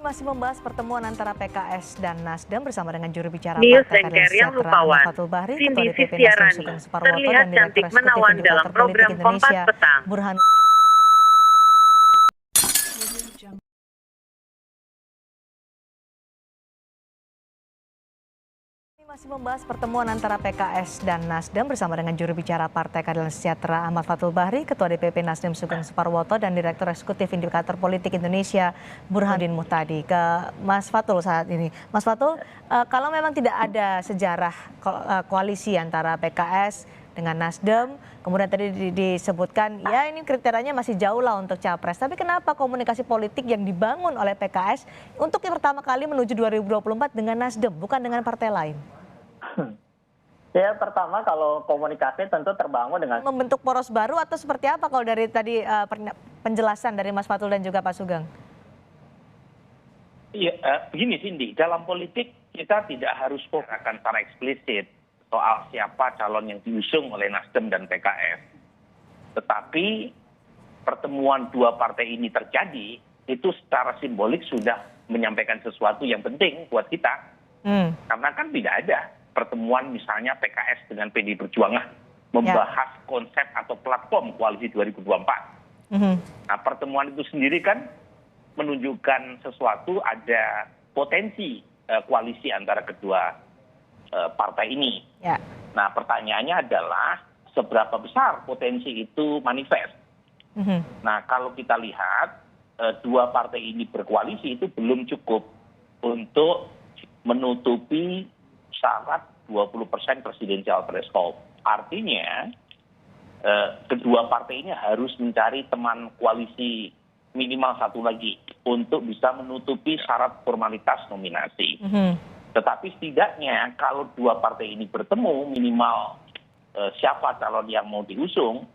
Masih membahas pertemuan antara PKS dan Nasdem bersama dengan juru bicara News Partai Keadilan Anchor yang Sejahtera lupawan, Ahmad Fathul Bahri, Ketua Cindy DPP Nasdem Sistiarani, Sugeng Suparwoto terlihat dan Direktur cantik Eksekutif menawan Indikator dalam program Politik Kompas Indonesia Petang. Burhan. Masih membahas pertemuan antara PKS dan Nasdem bersama dengan juru bicara Partai Keadilan Sejahtera Ahmad Fathul Bahri, Ketua DPP Nasdem Sugeng Suparwoto dan Direktur Eksekutif Indikator Politik Indonesia Burhanuddin Muhtadi. Ke Mas Fathul saat ini. Mas Fathul, kalau memang tidak ada sejarah koalisi antara PKS dengan Nasdem, kemudian tadi disebutkan ya ini kriterianya masih jauh lah untuk capres. Tapi kenapa komunikasi politik yang dibangun oleh PKS untuk yang pertama kali menuju 2024 dengan Nasdem, bukan dengan partai lain? Ya pertama kalau komunikasi tentu terbangun dengan Membentuk poros baru atau seperti apa kalau dari tadi penjelasan dari Mas Fathul dan juga Pak Sugeng? Iya, begini Cindy, dalam politik kita tidak harus fokuskan secara eksplisit soal siapa calon yang diusung oleh Nasdem dan PKS. Tetapi pertemuan dua partai ini terjadi, itu secara simbolik sudah menyampaikan sesuatu yang penting buat kita. Karena kan tidak ada pertemuan misalnya PKS dengan PDI Perjuangan membahas konsep atau platform koalisi 2024. Nah pertemuan itu sendiri kan menunjukkan sesuatu ada potensi koalisi antara kedua partai ini. Nah pertanyaannya adalah seberapa besar potensi itu manifest. Nah kalau kita lihat dua partai ini berkoalisi itu belum cukup untuk menutupi syarat 20% presidensial threshold. Artinya kedua partai ini harus mencari teman koalisi minimal satu lagi untuk bisa menutupi syarat formalitas nominasi. Tetapi setidaknya kalau dua partai ini bertemu minimal siapa calon yang mau diusung,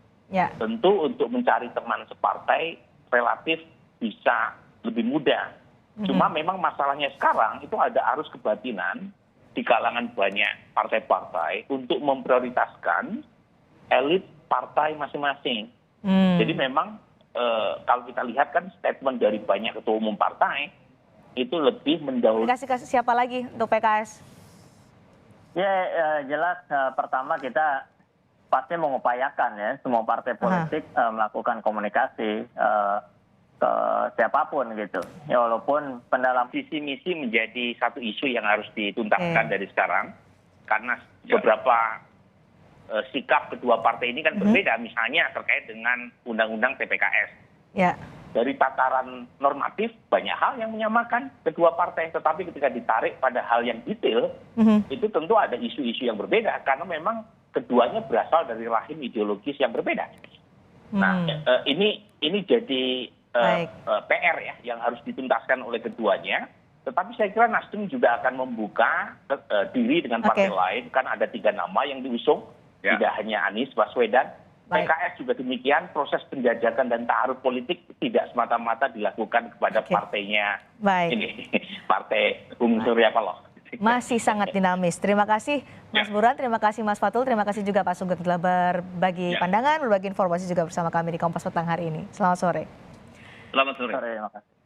tentu untuk mencari teman separtai relatif bisa lebih mudah. Cuma memang masalahnya sekarang itu ada arus kebatinan di kalangan banyak partai-partai untuk memprioritaskan elit partai masing-masing. Jadi memang kalau kita lihat kan statement dari banyak ketua umum partai itu lebih mendahului. Kasih siapa lagi untuk PKS? ya jelas pertama kita pasti mengupayakan ya semua partai politik melakukan komunikasi ke siapapun gitu. Ya walaupun pendalam Visi misi menjadi satu isu yang harus dituntaskan dari sekarang. Karena beberapa sikap kedua partai ini kan berbeda. Misalnya terkait dengan undang-undang TPKS. Dari tataran normatif banyak hal yang menyamakan kedua partai. Tetapi ketika ditarik pada hal yang detail, itu tentu ada isu-isu yang berbeda. Karena memang keduanya berasal dari rahim ideologis yang berbeda. Nah ini jadi PR ya yang harus dituntaskan oleh keduanya. Tetapi saya kira Nasdem juga akan membuka diri dengan partai lain. Kan ada 3 nama yang diusung, tidak hanya Anies Baswedan. PKS juga demikian. Proses penjajakan dan ta'aruf politik tidak semata-mata dilakukan kepada partainya ini, Partai Bung Surya Paloh. Masih sangat dinamis. Terima kasih Mas Burhan, terima kasih Mas Fathul, terima kasih juga Pak Sugeng telah berbagi pandangan, berbagi informasi juga bersama kami di Kompas Petang hari ini. Selamat sore. Selamat sore. Terima kasih.